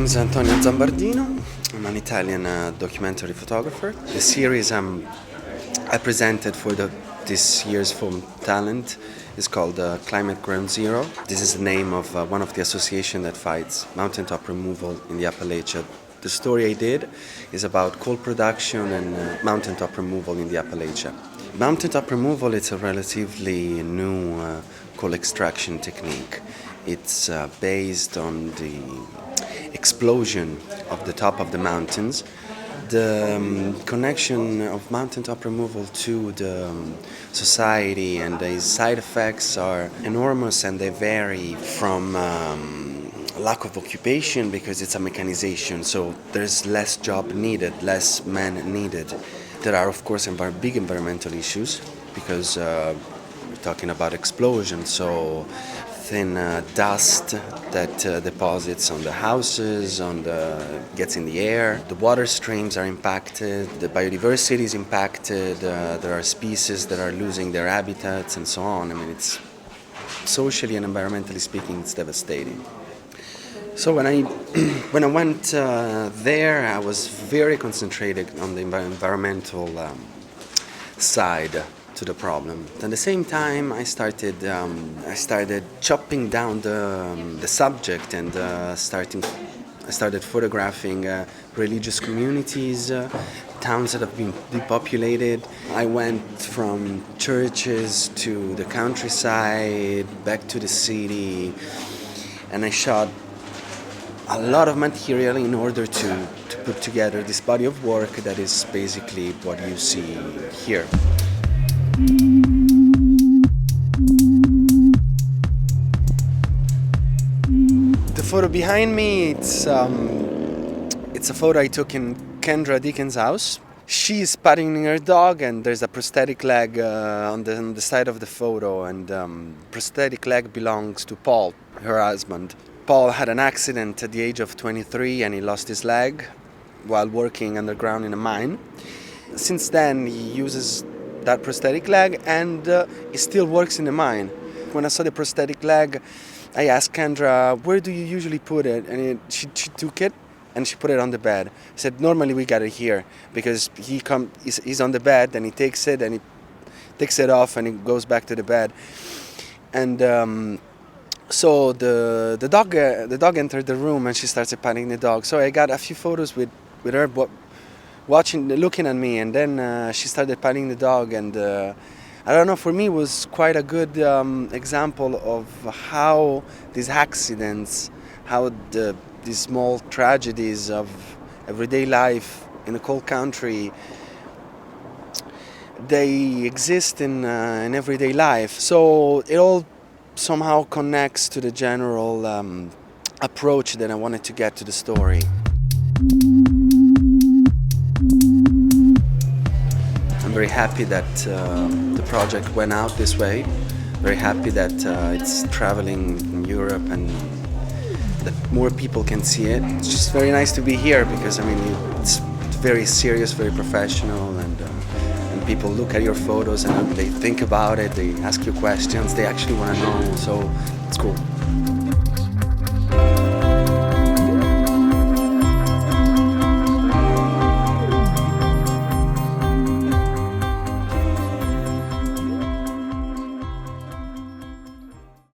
is Antonio Zambardino. I'm an Italian documentary photographer. The series I presented for this year's Film Talent is called Climate Ground Zero. This is the name of one of the associations that fights mountaintop removal in the Appalachia. The story I did is about coal production and mountaintop removal in the Appalachia. Mountaintop removal is a relatively new coal extraction technique. It's based on the explosion of the top of the mountains. The connection of mountaintop removal to the society and the side effects are enormous, and they vary from lack of occupation because it's a mechanization, so there's less job needed, less men needed. There are of course big environmental issues because we're talking about explosion, so thin dust that deposits on the houses, gets in the air. The water streams are impacted, the biodiversity is impacted, there are species that are losing their habitats and so on. I mean, it's socially and environmentally speaking, it's devastating. So when I went there, I was very concentrated on the environmental side to the problem. At the same time, I started chopping down the subject and I started photographing religious communities, towns that have been depopulated. I went from churches to the countryside, back to the city, and I shot a lot of material in order to put together this body of work that is basically what you see here. The photo behind me, it's a photo I took in Kendra Deacon's house. She's patting her dog, and there's a prosthetic leg on the side of the photo, and prosthetic leg belongs to Paul, her husband. Paul had an accident at the age of 23 and he lost his leg while working underground in a mine. Since then he uses that prosthetic leg and he still works in the mine. When I saw the prosthetic leg, I asked Kendra, where do you usually put it? And she took it and she put it on the bed. I said, normally we got it here because he's on the bed and he takes it and he takes it off and he goes back to the bed. And so the dog entered the room and she started patting the dog. So I got a few photos with her looking at me, and then she started patting the dog, and I don't know, for me it was quite a good example of how these accidents, how these small tragedies of everyday life in a cold country, they exist in everyday life. So it all somehow connects to the general approach that I wanted to get to the story. I'm very happy that the project went out this way. Very happy that it's traveling in Europe and that more people can see it. It's just very nice to be here because, I mean, it's very serious, very professional, and people look at your photos and they think about it, they ask you questions, they actually want to know, so it's cool.